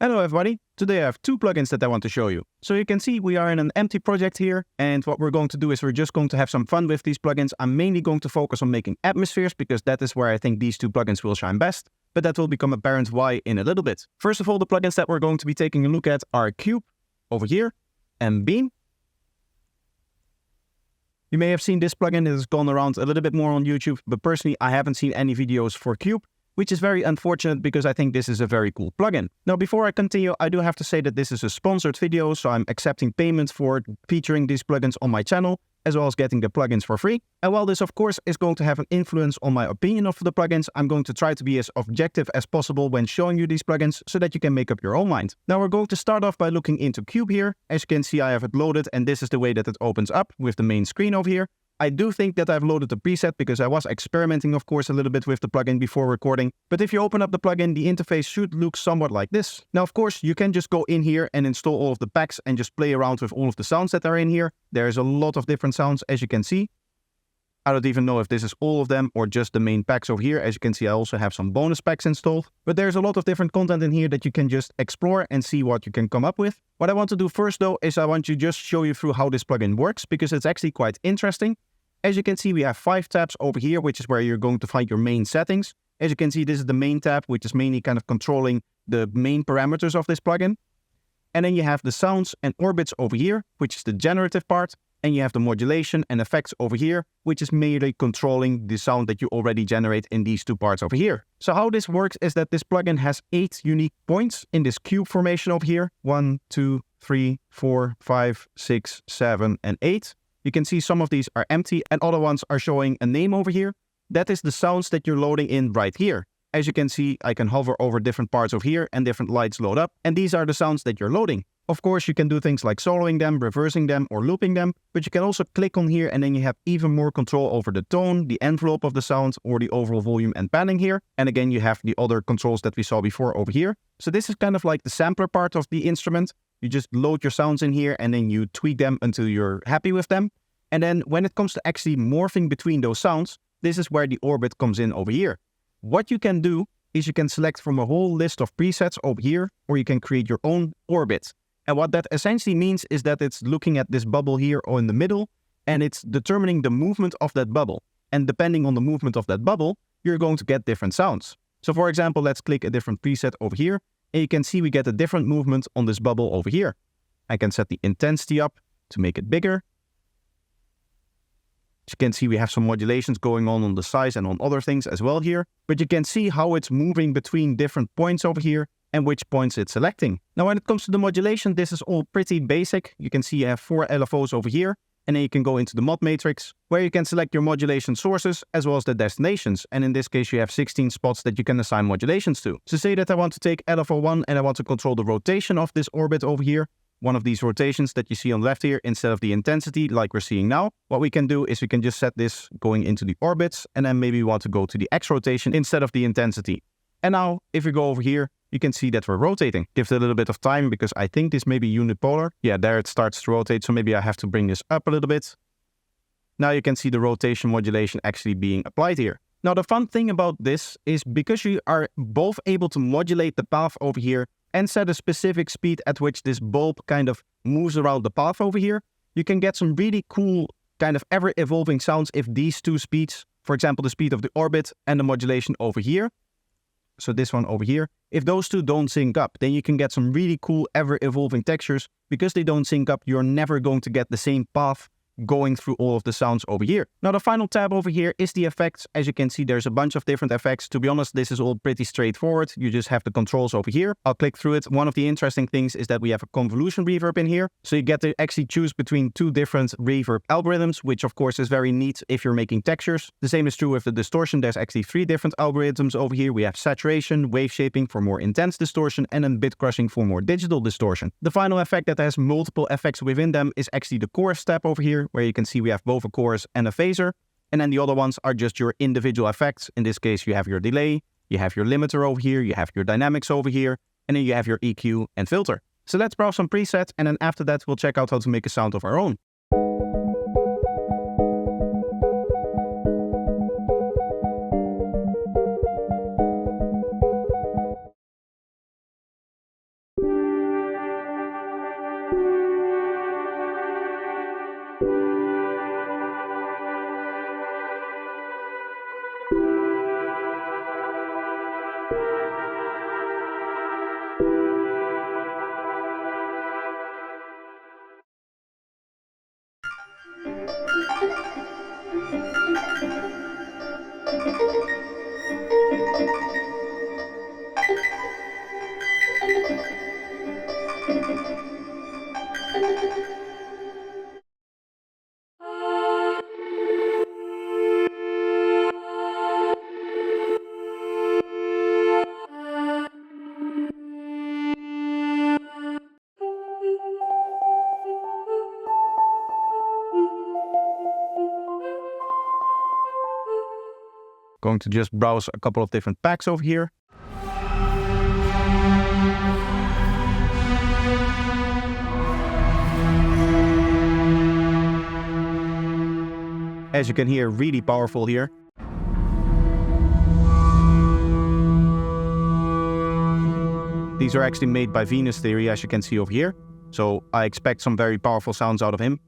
Hello everybody, today I have two plugins that I want to show you. So you can see we are in an empty project here, and what we're going to do is we're just going to have some fun with these plugins. I'm mainly going to focus on making atmospheres because that is where I think these two plugins will shine best, but that will become apparent why in a little bit. First of all, the plugins that we're going to be taking a look at are Cube over here and Beam. You may have seen this plugin, it has gone around a little bit more on YouTube, but personally I haven't seen any videos for Cube, which is very unfortunate because I think this is a very cool plugin. Now, before I continue, I do have to say that this is a sponsored video, so I'm accepting payment for featuring these plugins on my channel, as well as getting the plugins for free. And while this, of course, is going to have an influence on my opinion of the plugins, I'm going to try to be as objective as possible when showing you these plugins so that you can make up your own mind. Now, we're going to start off by looking into Cube here. As you can see, I have it loaded, and this is the way that it opens up with the main screen over here. I do think that I've loaded the preset because I was experimenting, of course, a little bit with the plugin before recording. But if you open up the plugin, the interface should look somewhat like this. Now, of course, you can just go in here and install all of the packs and just play around with all of the sounds that are in here. There's a lot of different sounds, as you can see. I don't even know if this is all of them or just the main packs over here. As you can see, I also have some bonus packs installed. But there's a lot of different content in here that you can just explore and see what you can come up with. What I want to do first, though, is I want to just show you through how this plugin works because it's actually quite interesting. As you can see, we have 5 tabs over here, which is where you're going to find your main settings. As you can see, this is the main tab, which is mainly kind of controlling the main parameters of this plugin. And then you have the sounds and orbits over here, which is the generative part. And you have the modulation and effects over here, which is mainly controlling the sound that you already generate in these two parts over here. So how this works is that this plugin has 8 unique points in this cube formation over here. 1, 2, 3, 4, 5, 6, 7, and 8. You can see some of these are empty and other ones are showing a name over here. That is the sounds that you're loading in right here. As you can see, I can hover over different parts over here and different lights load up. And these are the sounds that you're loading. Of course, you can do things like soloing them, reversing them, or looping them, but you can also click on here and then you have even more control over the tone, the envelope of the sound, or the overall volume and panning here. And again, you have the other controls that we saw before over here. So this is kind of like the sampler part of the instrument. You just load your sounds in here and then you tweak them until you're happy with them. And then when it comes to actually morphing between those sounds, this is where the orbit comes in over here. What you can do is you can select from a whole list of presets over here, or you can create your own orbit. And what that essentially means is that it's looking at this bubble here or in the middle, and it's determining the movement of that bubble. And depending on the movement of that bubble, you're going to get different sounds. So for example, let's click a different preset over here, and you can see we get a different movement on this bubble over here. I can set the intensity up to make it bigger. As you can see, we have some modulations going on the size and on other things as well here. But you can see how it's moving between different points over here and which points it's selecting. Now, when it comes to the modulation, this is all pretty basic. You can see you have 4 LFOs over here. And then you can go into the mod matrix, where you can select your modulation sources as well as the destinations. And in this case, you have 16 spots that you can assign modulations to. So say that I want to take LFO1 and I want to control the rotation of this orbit over here. One of these rotations that you see on the left here instead of the intensity like we're seeing now. What we can do is we can just set this going into the orbits and then maybe we want to go to the X rotation instead of the intensity. And now if we go over here, you can see that we're rotating. Give it a little bit of time because I think this may be unipolar. Yeah, there it starts to rotate, so maybe I have to bring this up a little bit. Now you can see the rotation modulation actually being applied here. Now the fun thing about this is because you are both able to modulate the path over here and set a specific speed at which this bulb kind of moves around the path over here, you can get some really cool kind of ever-evolving sounds if these two speeds, for example, the speed of the orbit and the modulation over here, so this one over here, if those two don't sync up, then you can get some really cool ever-evolving textures. Because they don't sync up, you're never going to get the same path going through all of the sounds over here. Now the final tab over here is the effects. As you can see, there's a bunch of different effects. To be honest, this is all pretty straightforward. You just have the controls over here. I'll click through it. One of the interesting things is that we have a convolution reverb in here. So you get to actually choose between 2 different reverb algorithms, which of course is very neat if you're making textures. The same is true with the distortion. There's actually 3 different algorithms over here. We have saturation, wave shaping for more intense distortion, and then bit crushing for more digital distortion. The final effect that has multiple effects within them is actually the chorus tab over here, where you can see we have both a chorus and a phaser. And then the other ones are just your individual effects. In this case, you have your delay, you have your limiter over here, you have your dynamics over here, and then you have your EQ and filter. So let's browse some presets, and then after that, we'll check out how to make a sound of our own. Going to just browse a couple of different packs over here. As you can hear, really powerful here. These are actually made by Venus Theory, as you can see over here. So I expect some very powerful sounds out of him.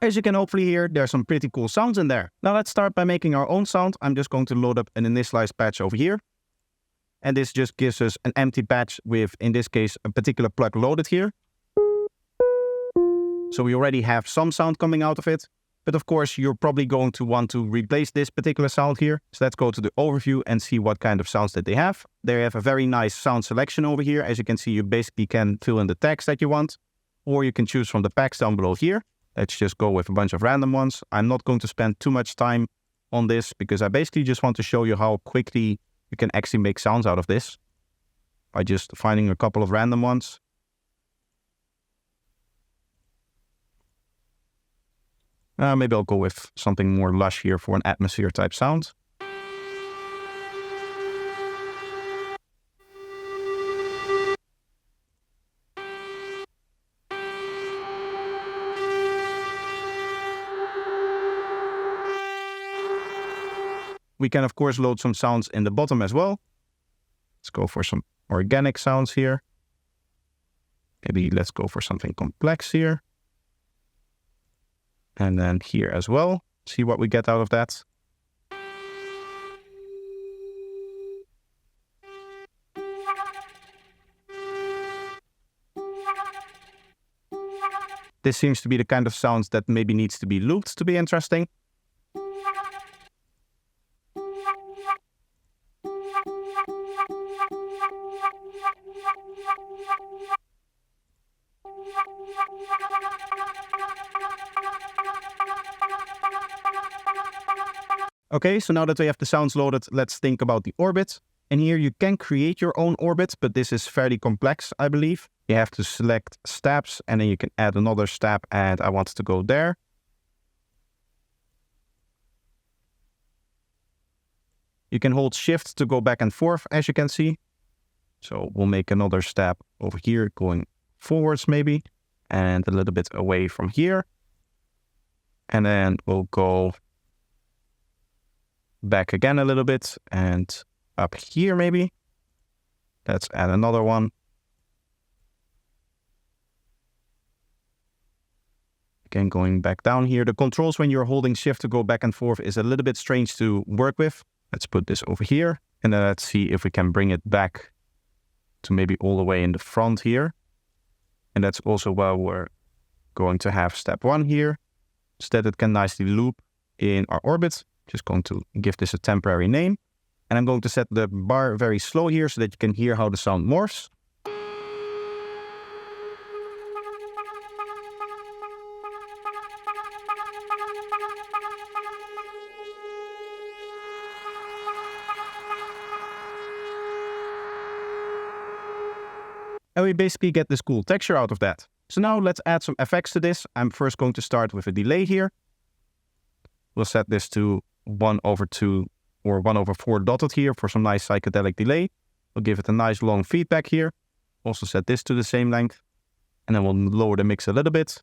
As you can hopefully hear, there are some pretty cool sounds in there. Now let's start by making our own sound. I'm just going to load up an initialized patch over here. And this just gives us an empty patch with, in this case, a particular plug loaded here. So we already have some sound coming out of it. But of course, you're probably going to want to replace this particular sound here. So let's go to the overview and see what kind of sounds that they have. They have a very nice sound selection over here. As you can see, you basically can fill in the text that you want. Or you can choose from the packs down below here. Let's just go with a bunch of random ones. I'm not going to spend too much time on this because I basically just want to show you how quickly you can actually make sounds out of this by just finding a couple of random ones. Maybe I'll go with something more lush here for an atmosphere type sound. We can, of course, load some sounds in the bottom as well. Let's go for some organic sounds here. Maybe let's go for something complex here. And then here as well. See what we get out of that. This seems to be the kind of sounds that maybe needs to be looped to be interesting. Okay, so now that we have the sounds loaded, let's think about the orbit. And here you can create your own orbit, but this is fairly complex, I believe. You have to select steps and then you can add another step, and I want to go there. You can hold shift to go back and forth, as you can see. So we'll make another step over here, going forwards maybe, and a little bit away from here. And then we'll go back again a little bit and up here maybe. Let's add another one. Again, going back down here. The controls when you're holding shift to go back and forth is a little bit strange to work with. Let's put this over here. And then let's see if we can bring it back to maybe all the way in the front here. And that's also why we're going to have step 1 here, so that it can nicely loop in our orbit. Just going to give this a temporary name. And I'm going to set the bar very slow here so that you can hear how the sound morphs. And we basically get this cool texture out of that. So now let's add some effects to this. I'm first going to start with a delay here. We'll set this to 1/2 or 1/4 dotted here for some nice psychedelic delay. We'll give it a nice long feedback here. Also set this to the same length. And then we'll lower the mix a little bit.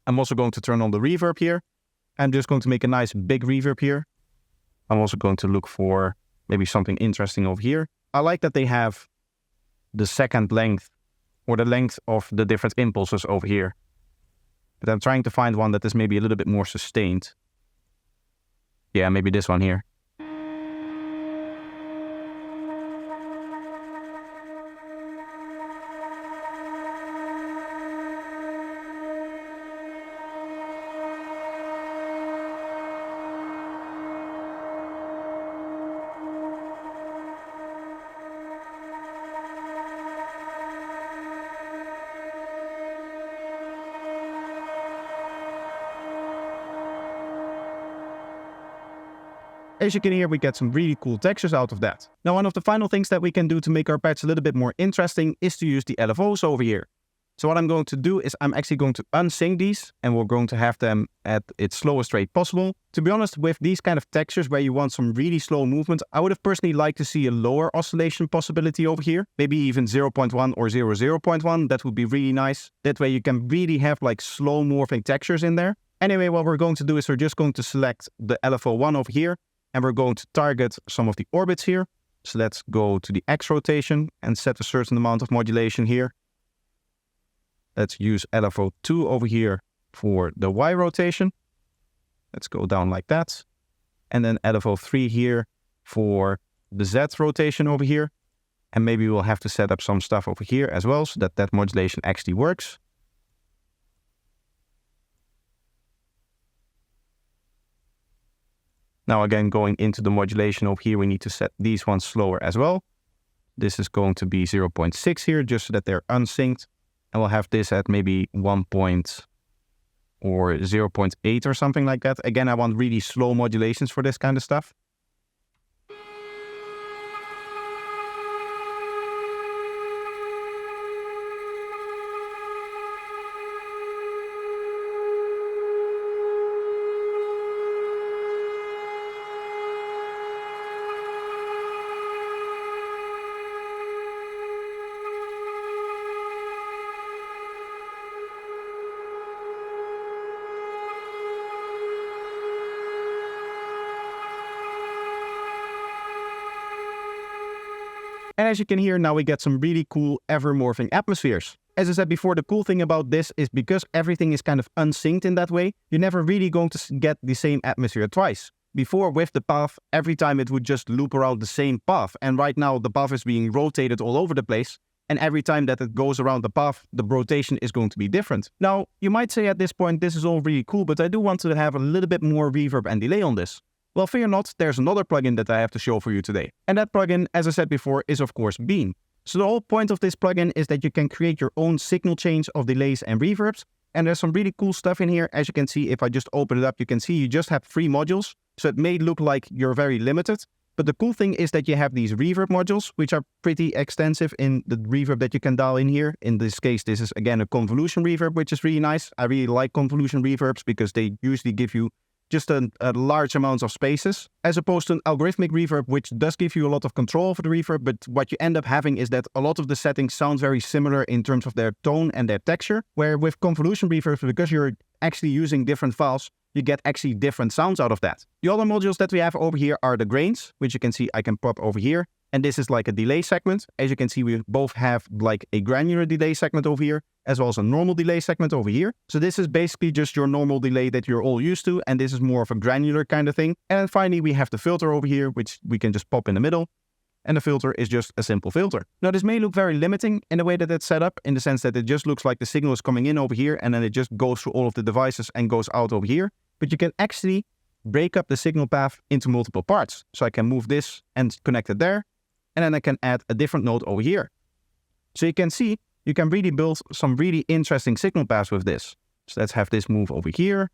I'm also going to turn on the reverb here. I'm just going to make a nice big reverb here. I'm also going to look for maybe something interesting over here. I like that they have the second length or the length of the different impulses over here. But I'm trying to find one that is maybe a little bit more sustained. Yeah, maybe this one here. As you can hear, we get some really cool textures out of that. Now, one of the final things that we can do to make our patch a little bit more interesting is to use the LFOs over here. So what I'm going to do is I'm actually going to unsync these, and we're going to have them at its slowest rate possible. To be honest, with these kind of textures where you want some really slow movement, I would have personally liked to see a lower oscillation possibility over here. Maybe even 0.1 or 0.1. That would be really nice. That way you can really have like slow morphing textures in there. Anyway, what we're going to do is we're just going to select the LFO1 over here. And we're going to target some of the orbits here. So let's go to the X rotation and set a certain amount of modulation here. Let's use LFO2 over here for the Y rotation. Let's go down like that. And then LFO3 here for the Z rotation over here. And maybe we'll have to set up some stuff over here as well so that that modulation actually works. Now again, going into the modulation over here, we need to set these ones slower as well. This is going to be 0.6 here, just so that they're unsynced. And we'll have this at maybe 1 point or 0.8 or something like that. Again, I want really slow modulations for this kind of stuff. And as you can hear, now we get some really cool ever-morphing atmospheres. As I said before, the cool thing about this is because everything is kind of unsynced in that way, you're never really going to get the same atmosphere twice. Before, with the path, every time it would just loop around the same path. And right now, the path is being rotated all over the place. And every time that it goes around the path, the rotation is going to be different. Now, you might say at this point, this is all really cool, but I do want to have a little bit more reverb and delay on this. Well, fear not, there's another plugin that I have to show for you today. And that plugin, as I said before, is of course Beam. So the whole point of this plugin is that you can create your own signal chains of delays and reverbs. And there's some really cool stuff in here. As you can see, if I just open it up, you can see you just have 3 modules. So it may look like you're very limited. But the cool thing is that you have these reverb modules, which are pretty extensive in the reverb that you can dial in here. In this case, this is again a convolution reverb, which is really nice. I really like convolution reverbs because they usually give you just a large amount of spaces, as opposed to an algorithmic reverb, which does give you a lot of control over the reverb, but what you end up having is that a lot of the settings sound very similar in terms of their tone and their texture, where with convolution reverb, because you're actually using different files, you get actually different sounds out of that. The other modules that we have over here are the grains, which you can see I can pop over here. And this is like a delay segment. As you can see, we both have like a granular delay segment over here, as well as a normal delay segment over here. So this is basically just your normal delay that you're all used to, and this is more of a granular kind of thing. And then finally, we have the filter over here, which we can just pop in the middle. And the filter is just a simple filter. Now, this may look very limiting in the way that it's set up, in the sense that it just looks like the signal is coming in over here, and then it just goes through all of the devices and goes out over here. But you can actually break up the signal path into multiple parts. So I can move this and connect it there. And then I can add a different node over here. So you can see, you can really build some really interesting signal paths with this. So let's have this move over here.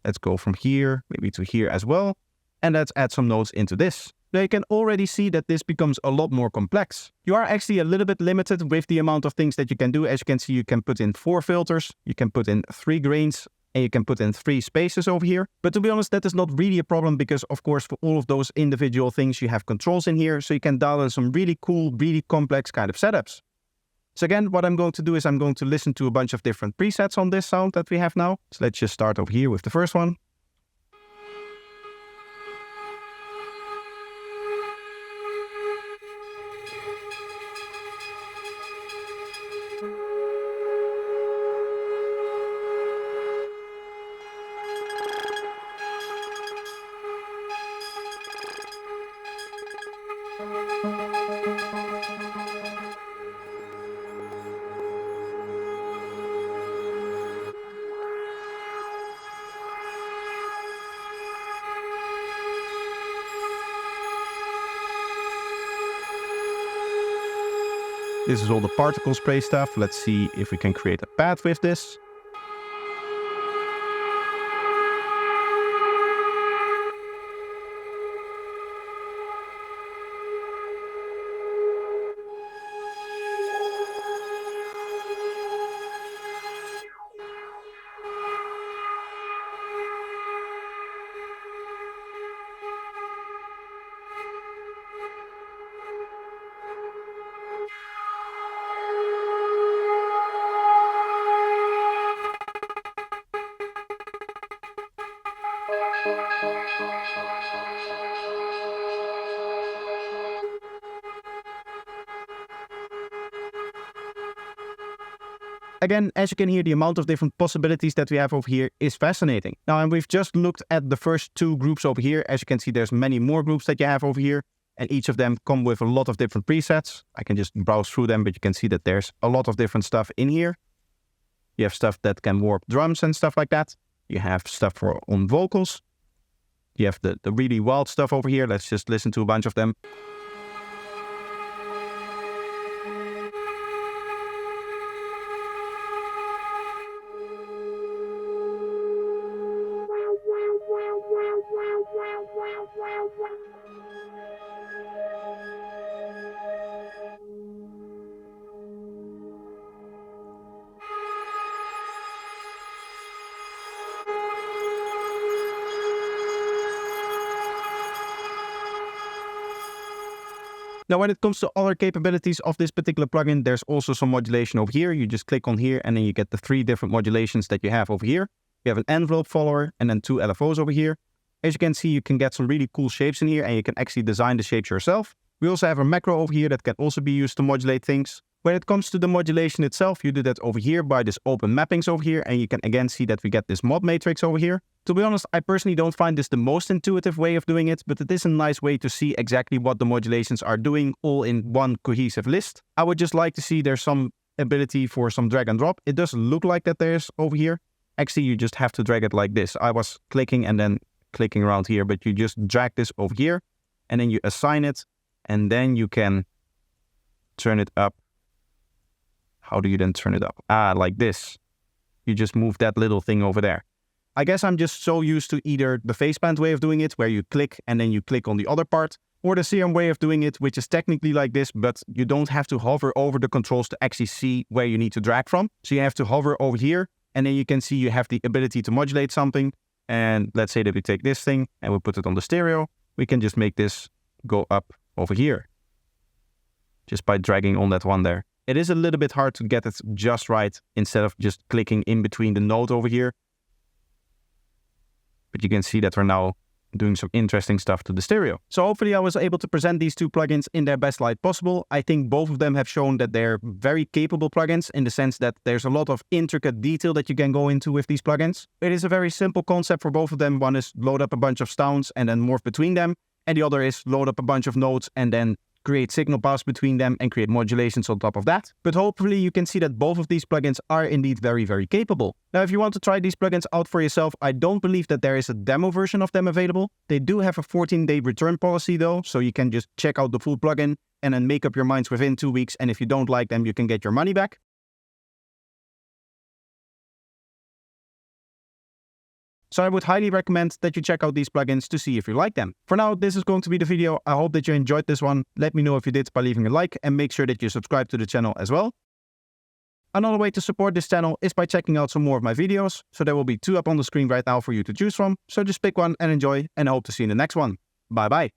Let's go from here, maybe to here as well. And let's add some nodes into this. Now you can already see that this becomes a lot more complex. You are actually a little bit limited with the amount of things that you can do. As you can see, you can put in 4 filters, you can put in 3 grains, and you can put in 3 spaces over here. But to be honest, that is not really a problem because, of course, for all of those individual things, you have controls in here. So you can dial in some really cool, really complex kind of setups. So again, what I'm going to do is I'm going to listen to a bunch of different presets on this sound that we have now. So let's just start over here with the first one. This is all the particle spray stuff. Let's see if we can create a path with this. Again, as you can hear, the amount of different possibilities that we have over here is fascinating. Now, and we've just looked at the first 2 groups over here. As you can see, there's many more groups that you have over here, and each of them come with a lot of different presets. I can just browse through them, but you can see that there's a lot of different stuff in here. You have stuff that can warp drums and stuff like that. You have stuff for on vocals. You have the really wild stuff over here. Let's just listen to a bunch of them. Now, when it comes to other capabilities of this particular plugin, there's also some modulation over here. You just click on here and then you get the 3 different modulations that you have over here. You have an envelope follower and then 2 LFOs over here. As you can see, you can get some really cool shapes in here and you can actually design the shapes yourself. We also have a macro over here that can also be used to modulate things. When it comes to the modulation itself, you do that over here by this open mappings over here, and you can again see that we get this mod matrix over here. To be honest, I personally don't find this the most intuitive way of doing it, but it is a nice way to see exactly what the modulations are doing all in one cohesive list. I would just like to see there's some ability for some drag and drop. It does look like that there's over here. Actually, you just have to drag it like this. I was clicking and then clicking around here, but you just drag this over here and then you assign it and then you can turn it up. How do you then turn it up? Like this. You just move that little thing over there. I guess I'm just so used to either the faceband way of doing it, where you click and then you click on the other part, or the serum way of doing it, which is technically like this, but you don't have to hover over the controls to actually see where you need to drag from. So you have to hover over here, and then you can see you have the ability to modulate something. And let's say that we take this thing and we put it on the stereo. We can just make this go up over here, just by dragging on that one there. It is a little bit hard to get it just right instead of just clicking in between the note over here. But you can see that we're now doing some interesting stuff to the stereo. So hopefully I was able to present these two plugins in their best light possible. I think both of them have shown that they're very capable plugins in the sense that there's a lot of intricate detail that you can go into with these plugins. It is a very simple concept for both of them. One is load up a bunch of sounds and then morph between them. And the other is load up a bunch of notes and then create signal paths between them and create modulations on top of that. But hopefully you can see that both of these plugins are indeed very, very capable. Now, if you want to try these plugins out for yourself, I don't believe that there is a demo version of them available. They do have a 14-day return policy though, so you can just check out the full plugin and then make up your minds within 2 weeks. And if you don't like them, you can get your money back. So I would highly recommend that you check out these plugins to see if you like them. For now, this is going to be the video. I hope that you enjoyed this one. Let me know if you did by leaving a like and make sure that you subscribe to the channel as well. Another way to support this channel is by checking out some more of my videos. So there will be 2 up on the screen right now for you to choose from. So just pick one and enjoy, and I hope to see you in the next one. Bye bye.